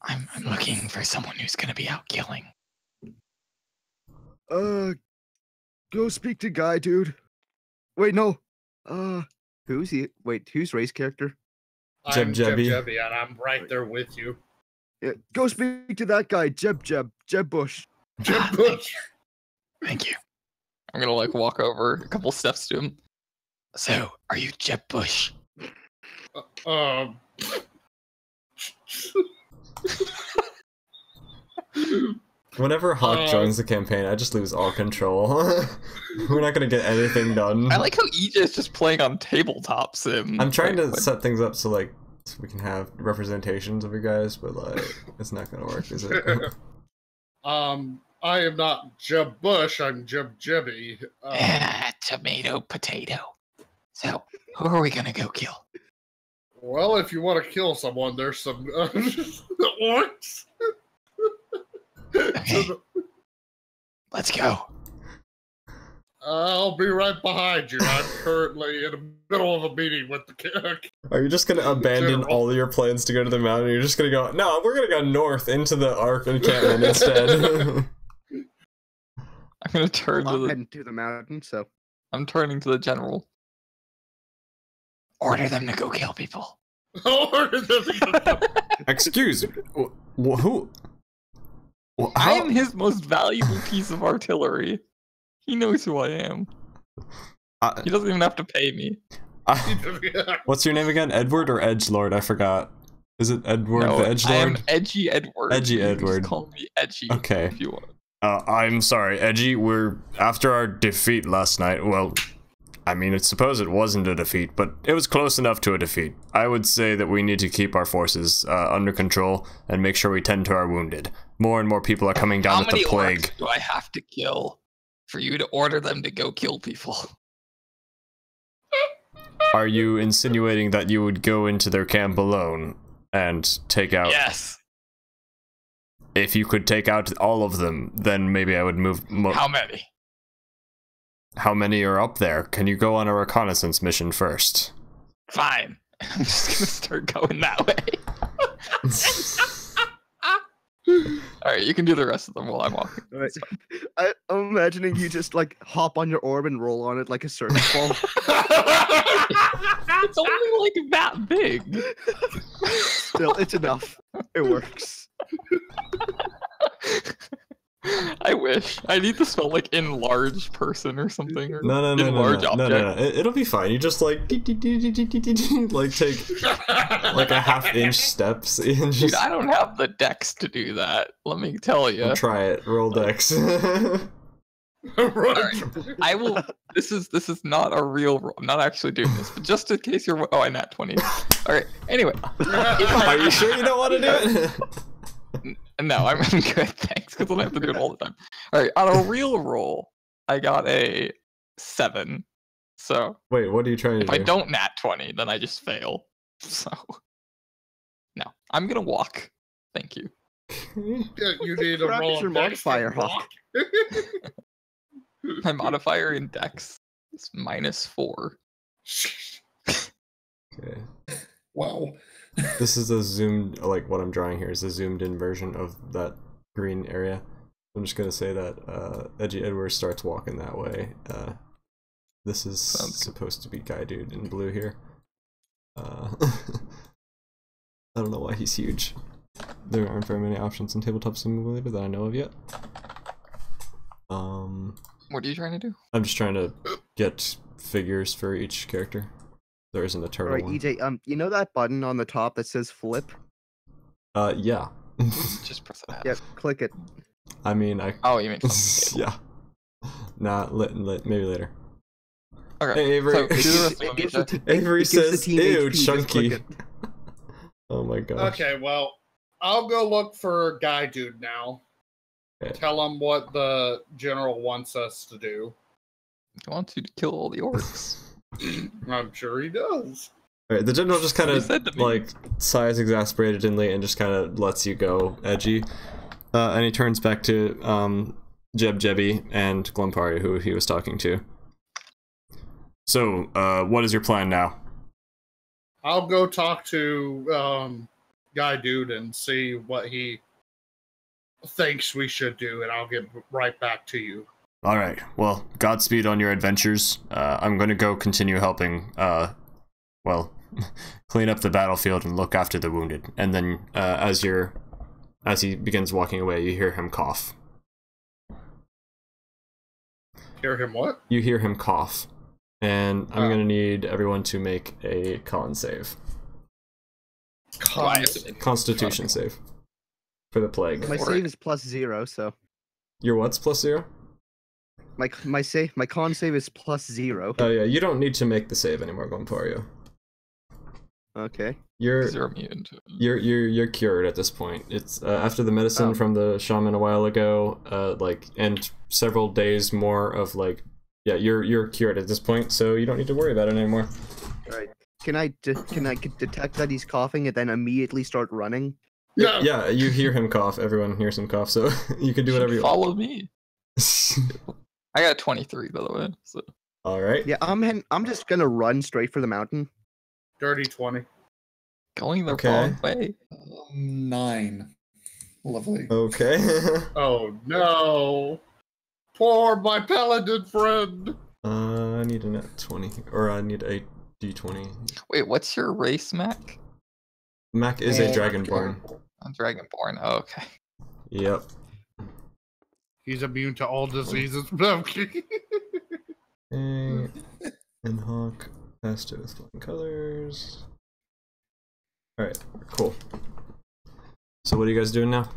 I'm looking for someone who's gonna be out killing. Go speak to Guy, dude. Wait, no. Who's he? Wait, who's Ray's character? I'm Jebby. Jebby, and I'm right there with you. Yeah, go speak to that guy, Jeb Bush. Jeb Bush. Thank you. I'm gonna like walk over a couple steps to him. So, are you Jeb Bush? Whenever Hawk joins the campaign, I just lose all control. We're not gonna get anything done. I like how EJ is just playing on tabletop sim. I'm trying Like, to set things up so like so we can have representations of you guys, but like it's not gonna work, is it? I am not Jeb Bush. I'm Jebby. Tomato, potato. So, who are we gonna go kill? Well, if you want to kill someone, there's some orcs. Okay. Let's go. I'll be right behind you. I'm currently in the middle of a meeting with the king. Are you just gonna abandon General. all of your plans to go to the mountain? You're just gonna go, no, we're gonna go north into the Ark encampment instead. I'm gonna turn to I'm the. heading to the mountain, so. I'm turning to the general. Order them to go kill people. Excuse me, who? I am his most valuable piece of artillery. He knows who I am. He doesn't even have to pay me. What's your name again? Edward or Edgelord? I forgot. Is it Edward No, the I am Edgelord? Edgy Edward. Edgy You can Edward. Just call me Edgy. Okay. If you want. I'm sorry, Edgy. We're after our defeat last night. Well, I mean, I suppose it wasn't a defeat, but it was close enough to a defeat. I would say that we need to keep our forces under control and make sure we tend to our wounded. More and more people are coming down How with many the plague. orcs do I have to kill for you to order them to go kill people? Are you insinuating that you would go into their camp alone and take out? Yes. If you could take out all of them, then maybe I would move. How many? How many are up there? Can you go on a reconnaissance mission first? Fine. I'm just gonna start going that way. Alright, you can do the rest of them while I'm walking. Right. I'm imagining you just like hop on your orb and roll on it like a circus ball. It's only like that big. Still, it's enough. It works. I wish. I need to spell like enlarge person or something. Or No. enlarge object. It'll be fine. You just like like take like a half-inch steps and Dude, just I don't have the dex to do that. Let me tell you. try it. Roll dex. I will. This is not a real. I'm not actually doing this, but just in case you're. Oh, I nat 20. All right. Anyway. Are you sure you don't want to do it? No, I'm good. Thanks, because I don't have to do it all the time. All right. On a real roll, I got a 7. So Wait, what are you trying to if do? I don't nat 20, then I just fail. So no. I'm gonna walk. Thank you. Yeah, you need a Crap, roll it's your of dex to modifier, Hawk. walk. My modifier in Dex is -4. Okay. Wow. This is a zoomed, like what I'm drawing here is a zoomed in version of that green area. I'm just gonna say that Edgy Edward starts walking that way. This is supposed to be Guy Dude in blue here. I don't know why he's huge. There aren't very many options in Tabletop Simulator that I know of yet. What are you trying to do? I'm just trying to get figures for each character. There isn't a turtle Alright, one. EJ, you know that button on the top that says flip? Yeah. Just press F. Yeah, click it. I mean, I. Oh, you mean from the table. Yeah. Nah, maybe later. Okay. Hey, Avery. So, do the rest of them, It gives the EJ. Avery gives the says, team "Ew, HP, just click chunky." it. Oh my gosh. Okay, well, I'll go look for Guy Dude now. Okay. Tell him what the general wants us to do. He wants you to kill all the orcs. I'm sure he does. Alright, the general just kind He of said to me. like sighs exasperatedly and just kind of lets you go, Edgy. And he turns back to Jebby and Glumpari, who he was talking to. So, what is your plan now? I'll go talk to Guy Dude and see what he thinks we should do, and I'll get right back to you. Alright, well, Godspeed on your adventures. I'm gonna go continue helping, well, clean up the battlefield and look after the wounded. And then, as he begins walking away, you hear him cough. Hear him what? You hear him cough. And I'm gonna need everyone to make a con save. Constitution save. For the plague. My save is +0, so Your what's +0? my con save is +0. Oh yeah, you don't need to make the save anymore, Glumpario. Okay. You're immune to it. you're cured at this point. It's after the medicine from the shaman a while ago, and several days more of yeah, you're cured at this point, so you don't need to worry about it anymore. Alright. Can I detect that he's coughing and then immediately start running? No. Yeah, you hear him cough. Everyone hears him cough, so you can do whatever you want. Follow me. I got 23, by the way. So. All right. Yeah, I'm just gonna run straight for the mountain. Dirty 20. Going the Okay. wrong way. 9. Lovely. Okay. Oh no! Poor my paladin friend! I need a net 20, or I need a d20. Wait, what's your race, Mac? Mac is a dragonborn. I'm Dragonborn. Oh, okay. Yep. He's immune to all diseases. No, I'm kidding. And Hawk passed it with flying colors. Alright, cool. So what are you guys doing now?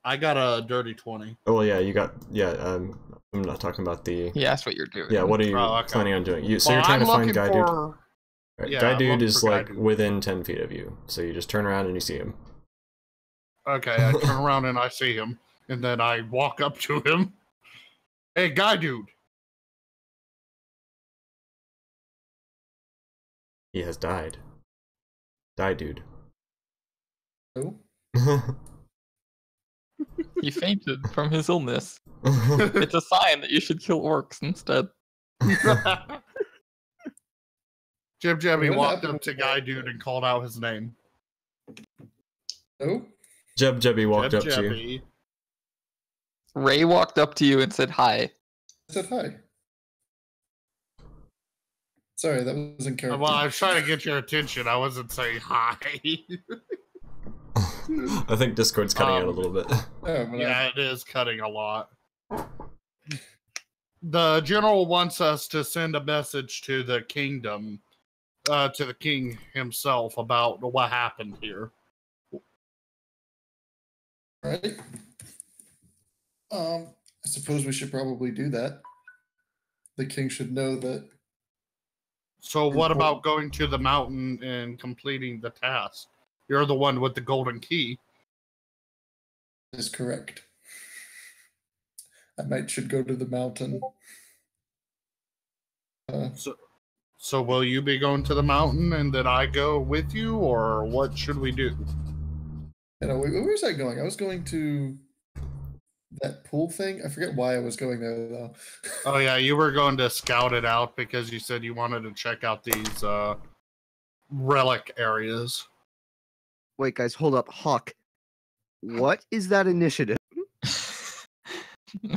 I got a dirty 20. Oh well, yeah, you got I'm not talking about the. He asked what you're doing. Yeah, what are you Oh, okay. planning on doing? So Well, you're trying I'm to find looking Guy Dude. for... Right. yeah, Guy I'm Dude looking is for Guy like Dude. within 10 feet of you, so you just turn around and you see him. Okay, I turn around and I see him, and then I walk up to him. Hey, Guy Dude. He has died. Die, dude. Oh. He fainted from his illness. It's a sign that you should kill orcs instead. Jim Jimmy What walked happened? up to Guy Dude and called out his name. Oh. Jebby walked Jeb up to you. Jebby. Ray walked up to you and said hi. I said hi. Sorry, that was in character. Well, I was trying to get your attention. I wasn't saying hi. I think Discord's cutting out a little bit. Oh, but Yeah, it is cutting a lot. The general wants us to send a message to the kingdom, to the king himself about what happened here. right. I suppose we should probably do that. The king should know that. So what about going to the mountain and completing the task? You're the one with the golden key. Is correct. I should go to the mountain. So will you be going to the mountain and then I go with you, or what should we do? You know, where was I going? I was going to that pool thing. I forget why I was going there though. Oh yeah, you were going to scout it out because you said you wanted to check out these relic areas. Wait, guys, hold up. Hawk, what is that initiative?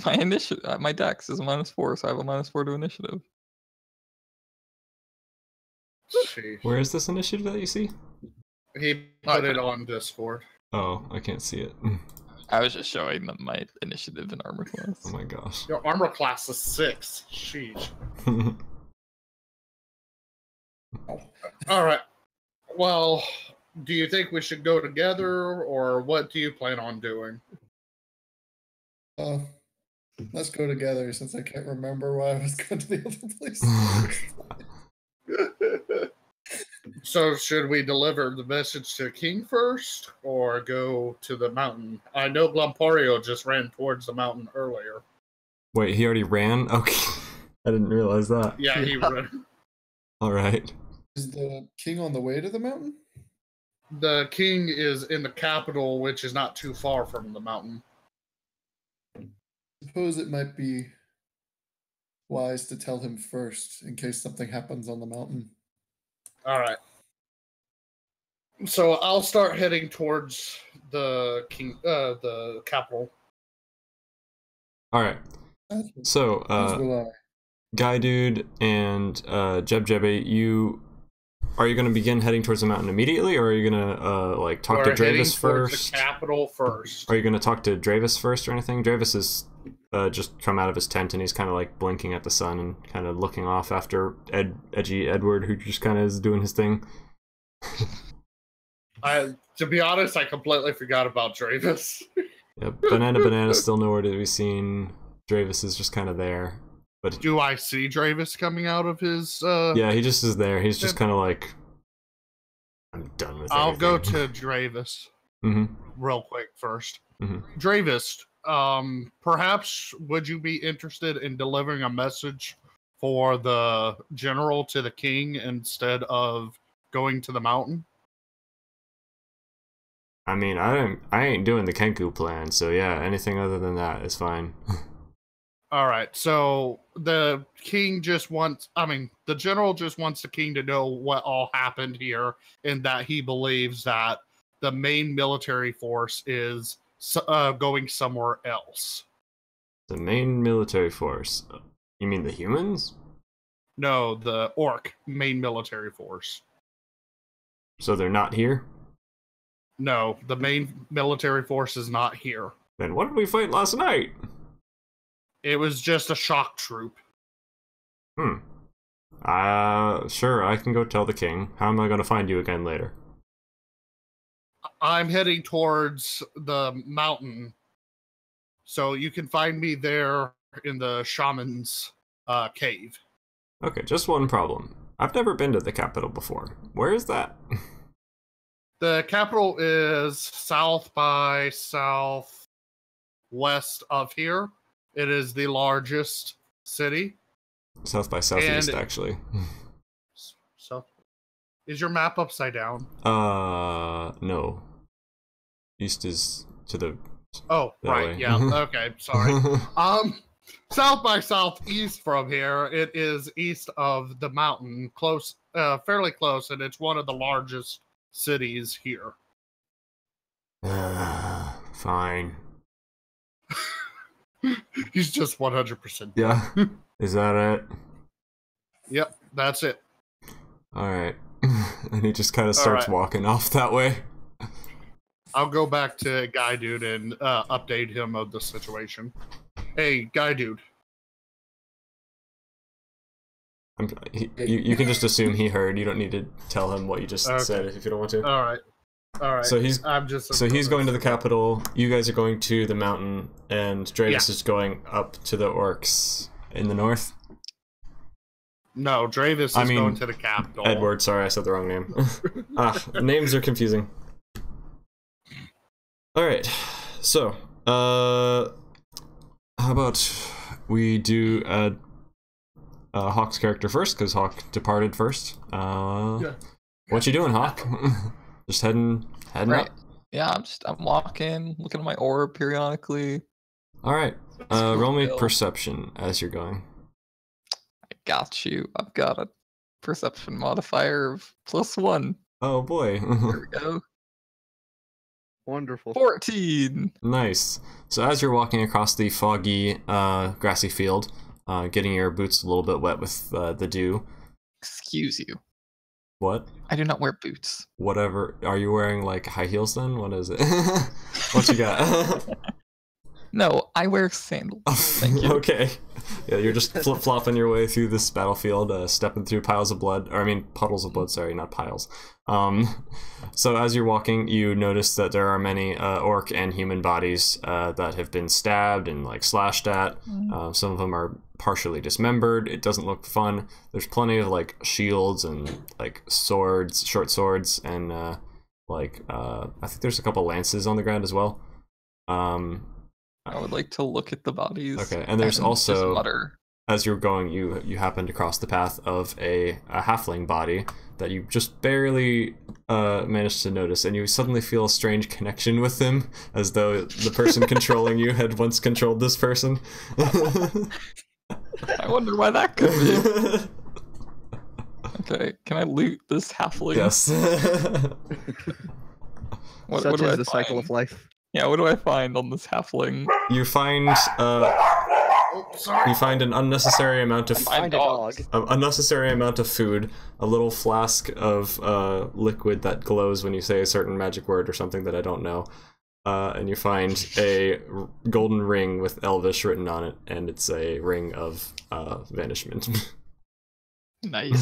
My initiative, my dex is -4, so I have a -4 to initiative. Sheesh. Where is this initiative that you see? He put it on Discord. Oh, I can't see it. I was just showing them my initiative and armor class. Oh my gosh. Your armor class is 6. Sheesh. All right. Well, do you think we should go together, or what do you plan on doing? Let's go together since I can't remember why I was going to the other place. So should we deliver the message to King first, or go to the mountain? I know Glampario just ran towards the mountain earlier. Wait, he already ran? Okay. I didn't realize that. Yeah, he ran. Alright. Is the king on the way to the mountain? The king is in the capital, which is not too far from the mountain. Suppose it might be wise to tell him first in case something happens on the mountain. All right. So I'll start heading towards the capital. Alright. So, As will I. Guy Dude and Jeb, are you going to begin heading towards the mountain immediately, or are you going to like talk to We're heading Dravis towards first? the capital first. Are you going to talk to Dravis first or anything? Dravis has just come out of his tent and he's kind of like blinking at the sun and kind of looking off after edgy Edward, who just kind of is doing his thing. To be honest, I completely forgot about Dravis. Yep. Banana's still nowhere to be seen. Dravis is just kind of there. But Do I see Dravis coming out of his? yeah, he just is there. He's just kind of like, I'm done with I'll go everything. to Dravis Mm-hmm. real quick first. Mhm. Dravis, perhaps would you be interested in delivering a message for the general to the king instead of going to the mountain? I mean, I ain't doing the Kenku plan, so yeah, anything other than that is fine. All right, so the king just wants, the general just wants the king to know what all happened here, and that he believes that the main military force is going somewhere else. The main military force. You mean the humans? No, the orc main military force. So they're not here? No, the main military force is not here. Then what did we fight last night? It was just a shock troop. Sure, I can go tell the king. How am I going to find you again later? I'm heading towards the mountain, so you can find me there in the shaman's cave. Okay, just one problem. I've never been to the capital before. Where is that? The capital is south by southwest of here. It is the largest city. South by southeast, And- actually. So, is your map upside down? No. East is to the... Oh, That right. way. Yeah. Okay. Sorry. South by southeast from here, it is east of the mountain, close, fairly close, and it's one of the largest cities here. Fine. He's just 100%. Yeah. Is that it? Yep, that's it. Alright. And he just kind of starts Alright. walking off that way. I'll go back to Guy Dude and update him of the situation. Hey, Guy Dude. You can just assume he heard. You don't need to tell him what you just Okay. said if you don't want to. All right. So he's I'm going to the capital. You guys are going to the mountain, and Dravis Yeah. is going up to the orcs in the north. No, Dravis is I mean, going to the capital. Edward, sorry, I said the wrong name. Names are confusing. All right, so how about we do Hawk's character first, because Hawk departed first. Yeah. What you doing, Hawk? Just heading Right. up? Yeah, I'm walking, looking at my orb periodically. Alright. cool, Roll me Bill. perception as you're going. I got you. I've got a perception modifier of +1. Oh boy. Here we go. Wonderful. 14. Nice. So as you're walking across the foggy, grassy field, getting your boots a little bit wet with the dew. Excuse you. What? I do not wear boots. Whatever. Are you wearing like high heels then? What is it? What you got? No, I wear sandals. Thank you. Okay. Yeah, you're just flip-flopping your way through this battlefield, stepping through piles of blood, or I mean puddles of blood, sorry, not piles. So as you're walking, you notice that there are many orc and human bodies that have been stabbed and like slashed at. Some of them are partially dismembered. It doesn't look fun. There's plenty of like shields and like swords, short swords, and I think there's a couple lances on the ground as well. I would like to look at the bodies. Okay, and there's just also, mutter. as you're going, you happen to cross the path of a halfling body that you just barely managed to notice, and you suddenly feel a strange connection with them, as though the person controlling you had once controlled this person. I wonder why that could be. Okay, can I loot this halfling? Yes. What Such do is I the cycle of find? life. Yeah, what do I find on this halfling? You find you find an unnecessary amount of Find a dog. unnecessary amount of food, a little flask of liquid that glows when you say a certain magic word or something that I don't know, and you find a golden ring with Elvish written on it, and it's a ring of vanishment. Nice.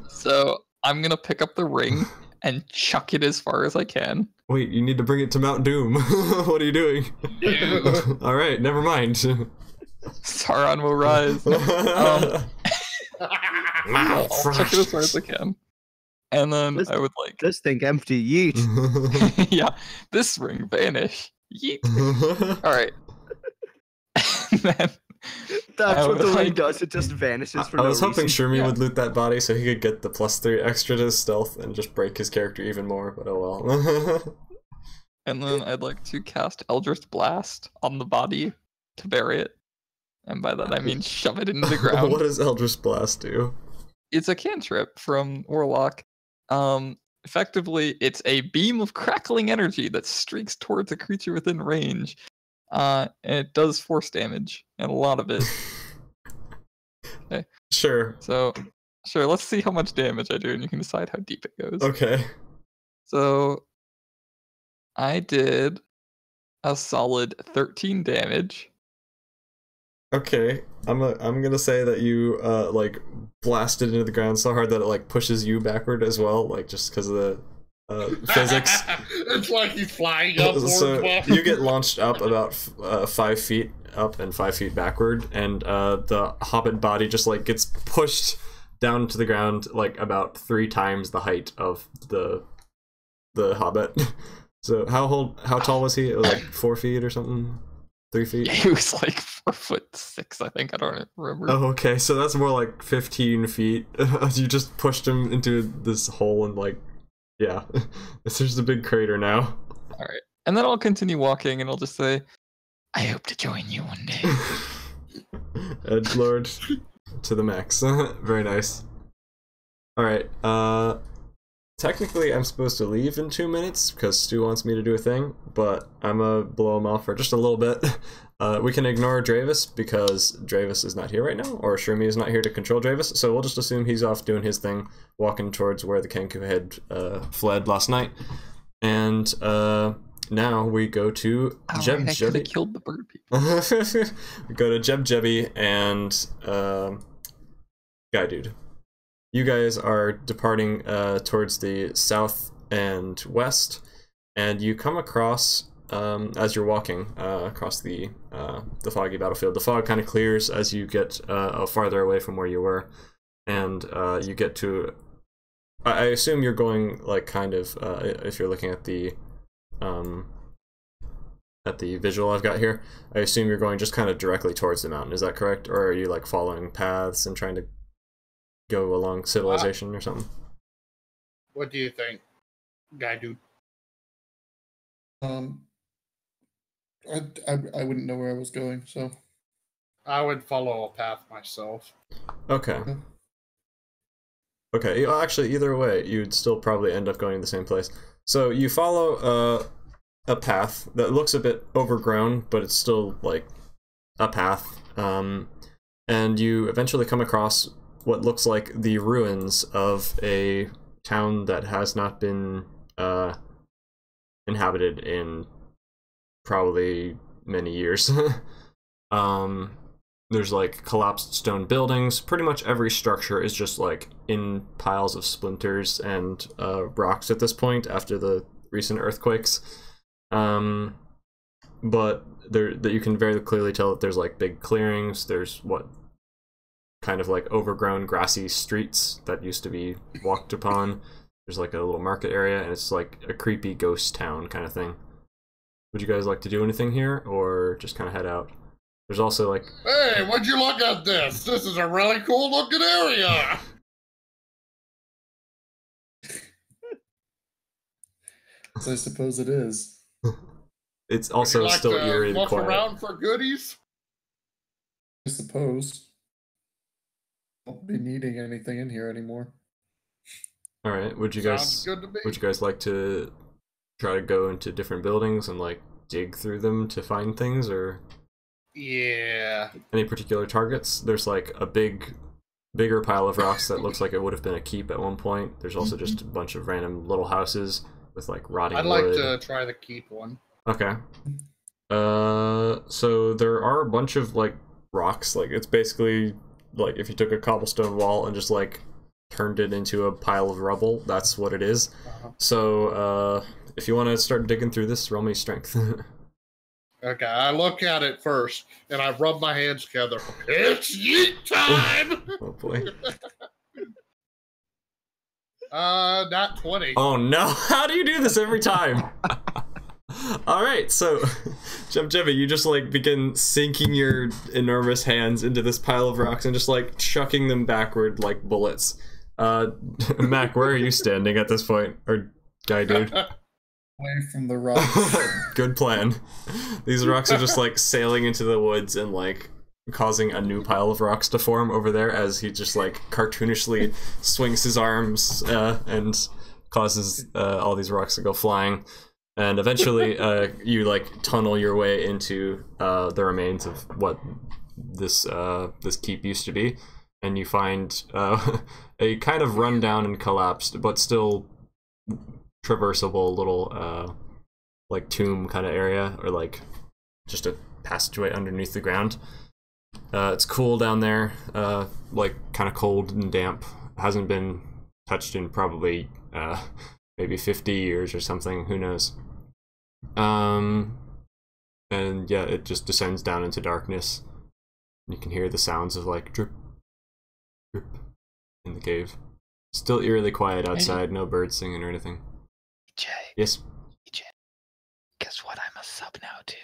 So I'm gonna pick up the ring and chuck it as far as I can. Wait, you need to bring it to Mount Doom. What are you doing? All right, never mind. Sauron will rise. I'll chuck it as far as I can. And then This- I would like, This thing empty, yeet. yeah, this ring vanish. Yeet. All right. And then That's I what the would ring like- does. It just vanishes for I no was hoping reason. Shermie Yeah. would loot that body so he could get the +3 extra to his stealth and just break his character even more, but oh well. And then I'd like to cast Eldritch Blast on the body to bury it. And by that I mean shove it into the ground. What does Eldritch Blast do? It's a cantrip from Warlock. Effectively, it's a beam of crackling energy that streaks towards a creature within range. And it does force damage, and a lot of it. Sure. So, sure, let's see how much damage I do, and you can decide how deep it goes. Okay. So, I did a solid 13 damage. Okay. I'm gonna say that you like blasted into the ground so hard that it like pushes you backward as well, like just because of the physics. It's like he's flying upwards. So while- you get launched up about 5 feet up and 5 feet backward, and the hobbit body just like gets pushed down to the ground like about 3 times the height of the hobbit. So how tall was he? It was like 4 feet or something, 3 feet. He was like 4'6", I think. I don't remember. Oh, okay. So that's more like 15 feet. You just pushed him into this hole and like, yeah, it's just a big crater now. All right, and then I'll continue walking, and I'll just say, I hope to join you one day. Edgelord to the max. Very nice. Alright, technically I'm supposed to leave in 2 minutes because Stu wants me to do a thing, but I'm gonna blow him off for just a little bit. We can ignore Dravis because Dravis is not here right now, or Shermie is not here to control Dravis, so we'll just assume he's off doing his thing, walking towards where the Kenku had fled last night. And now we go to Jeb I could have Jebby. killed the bird people. We go to Jeb Jebby and Guy Dude. You guys are departing towards the south and west, and you come across as you're walking across the foggy battlefield. The fog kind of clears as you get farther away from where you were, and you get to. I assume you're going like kind of if you're looking at the at the visual I've got here, I assume you're going just kind of directly towards the mountain. Is that correct, or are you like following paths and trying to go along civilization or something? What do you think, guy dude? I wouldn't know where I was going, so I would follow a path myself. Okay. Okay, actually, either way, you'd still probably end up going to the same place. So you follow a path that looks a bit overgrown, but it's still, like, a path. And you eventually come across what looks like the ruins of a town that has not been inhabited in probably many years. There's like collapsed stone buildings. Pretty much every structure is just like in piles of splinters and rocks at this point after the recent earthquakes. But that you can very clearly tell that there's like big clearings. There's what kind of like overgrown grassy streets that used to be walked upon. There's like a little market area, and it's like a creepy ghost town kind of thing. Would you guys like to do anything here, or just kind of head out? There's also like... Hey, would you look at this? This is a really cool looking area! I suppose it is. It's also would you like still to eerie and look quiet. around for goodies? I suppose. Won't be needing anything in here anymore. All right, would you Sounds guys good to me. would you guys like to try to go into different buildings and like dig through them to find things, or Yeah. any particular targets? There's like a bigger pile of rocks that looks like it would have been a keep at one point. There's also just a bunch of random little houses with like rotting I'd like wood. to try the keep one. Okay. So there are a bunch of like rocks. Like it's basically like if you took a cobblestone wall and just like turned it into a pile of rubble, that's what it is. So if you want to start digging through this, roll me strength. Okay, I look at it first, and I rub my hands together. It's yeet time! Oh boy. Not 20. Oh no, how do you do this every time? Alright, so Jimmy, you just like begin sinking your enormous hands into this pile of rocks and just like chucking them backward like bullets. Mac, where are you standing at this point? Or guy dude? Away from the rocks. Good plan. These rocks are just like sailing into the woods and like causing a new pile of rocks to form over there as he just like cartoonishly swings his arms and causes all these rocks to go flying. And eventually you like tunnel your way into the remains of what this keep used to be, and you find a kind of rundown and collapsed but still traversable little like tomb kind of area, or like just a passageway underneath the ground. It's cool down there, like kind of cold and damp. Hasn't been touched in probably maybe 50 years or something, who knows. And yeah, it just descends down into darkness. You can hear the sounds of like drip, drip in the cave. Still eerily quiet outside, no birds singing or anything. EJ, Yes? EJ, guess what? I'm a sub now too.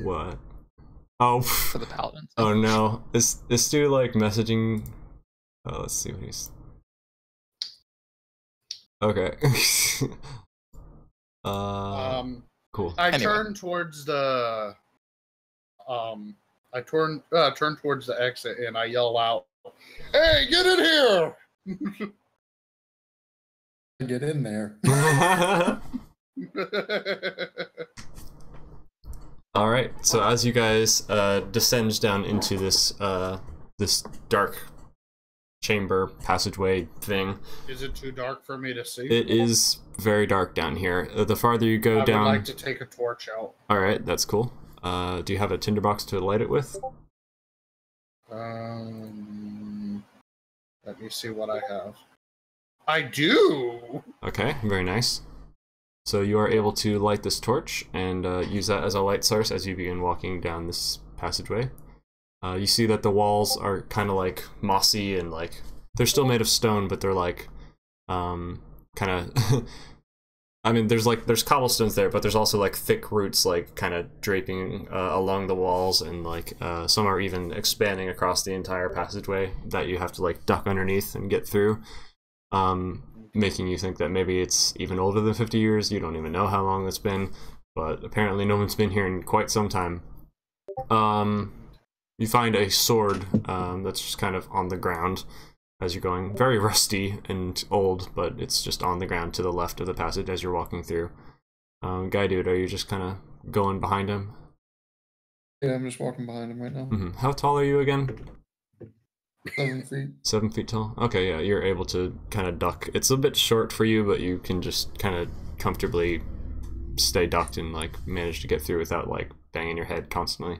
What? Oh, For the paladins. oh no. Is Stu like messaging? Oh, let's see what he's... Okay. Cool. I Anyway. turn towards the I turn towards the exit and I yell out, "Hey, get in here!" Get in there. All right. So as you guys descend down into this this dark chamber passageway thing, Is it too dark for me to see? it is very dark down here. The farther you go I down. would like to take a torch out. All right, that's cool. Do you have a tinderbox to light it with? Let me see what I have. I do. Okay, very nice. So you are able to light this torch and use that as a light source as you begin walking down this passageway. You see that the walls are kind of like mossy and like they're still made of stone, but they're like kind of I mean, there's cobblestones there, but there's also like thick roots like kind of draping along the walls, and like some are even expanding across the entire passageway that you have to like duck underneath and get through, making you think that maybe it's even older than 50 years. You don't even know how long it's been, but apparently no one's been here in quite some time. You find a sword that's just kind of on the ground as you're going. Very rusty and old, but it's just on the ground to the left of the passage as you're walking through. Guy dude, are you just kind of going behind him? Yeah, I'm just walking behind him right now. How tall are you again? 7 feet. 7 feet tall? Okay, yeah, you're able to kind of duck. It's a bit short for you, but you can just kind of comfortably stay ducked and like manage to get through without like banging your head constantly.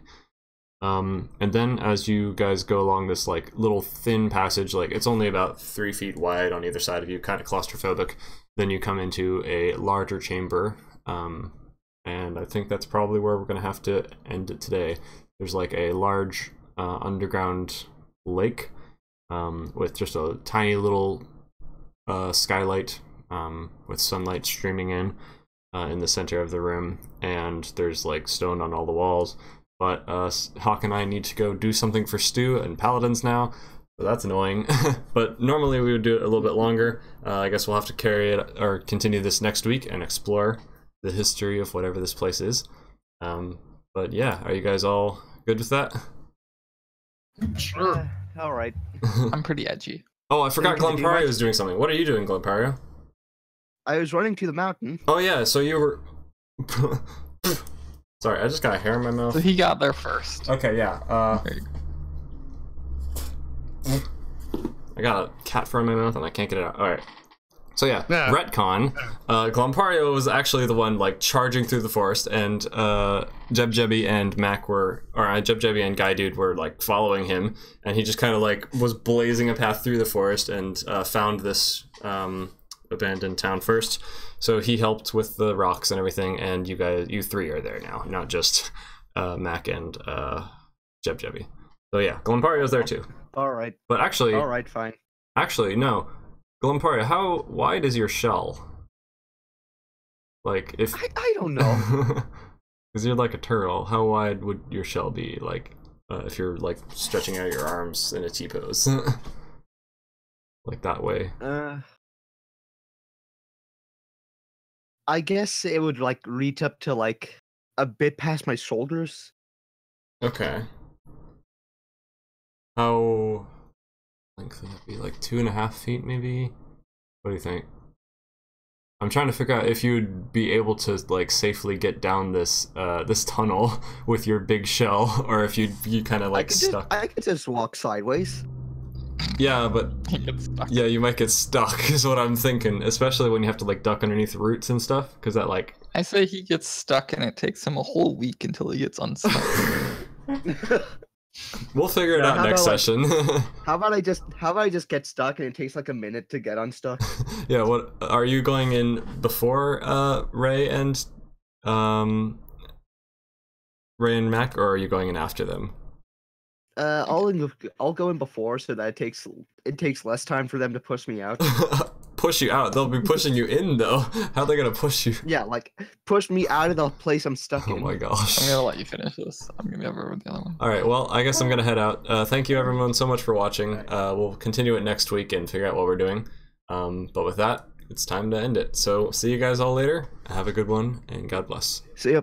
And then as you guys go along this like little thin passage, like it's only about 3 feet wide on either side of you, kind of claustrophobic, then you come into a larger chamber, and I think that's probably where we're gonna have to end it today. There's like a large underground lake with just a tiny little skylight with sunlight streaming in the center of the room, and there's like stone on all the walls. But Hawk and I need to go do something for Stu and Paladins now, so that's annoying. But normally we would do it a little bit longer. I guess we'll have to carry it or continue this next week and explore the history of whatever this place is. But yeah, are you guys all good with that? Sure. All right. I'm pretty edgy. Oh, I forgot Can you do Glampario much? was doing something. What are you doing, Glampario? I was running to the mountain. Oh yeah, so you were... Sorry, I just got a hair in my mouth. So he got there first. Okay, yeah. Very I got a cat fur in my mouth and I can't get it out. Alright. So yeah, Yeah. retcon. Glampario was actually the one like charging through the forest, and Jebjebi and Mac were, or Jebjebi and Guy Dude were like following him, and he just kind of like was blazing a path through the forest and found this abandoned town first. So he helped with the rocks and everything, and you three are there now, not just Mac and Jebjebi. So yeah, Glampario's there too. All right. But actually, All right, fine. actually no. Glampario, how wide is your shell? Like if I don't know. because you're like a turtle, how wide would your shell be? Like if you're like stretching out your arms in a T pose, like that way. I guess it would like reach up to like a bit past my shoulders. Okay. How length would that be? Like 2.5 feet, maybe? What do you think? I'm trying to figure out if you'd be able to like safely get down this this tunnel with your big shell, or if you kind of like stuck. I could just walk sideways. Yeah, but He gets stuck. yeah, you might get stuck is what I'm thinking, especially when you have to like duck underneath roots and stuff, because that like I say he gets stuck and it takes him a whole week until he gets unstuck. we'll figure it Yeah, out how next about, like- session. How about I just get stuck and it takes like a minute to get unstuck? Yeah, what are you going in before Ray and Mac, or are you going in after them? I'll go in before so that it takes less time for them to push me out. Push you out. They'll be pushing you in though. How are they gonna push you? Yeah, like push me out of the place I'm stuck Oh in. my gosh. I'm gonna let you finish this. I'm gonna be over with the other one. Alright, well, I guess I'm gonna head out. Thank you everyone so much for watching. We'll continue it next week and figure out what we're doing. But with that, it's time to end it. So see you guys all later. Have a good one, and God bless. See ya.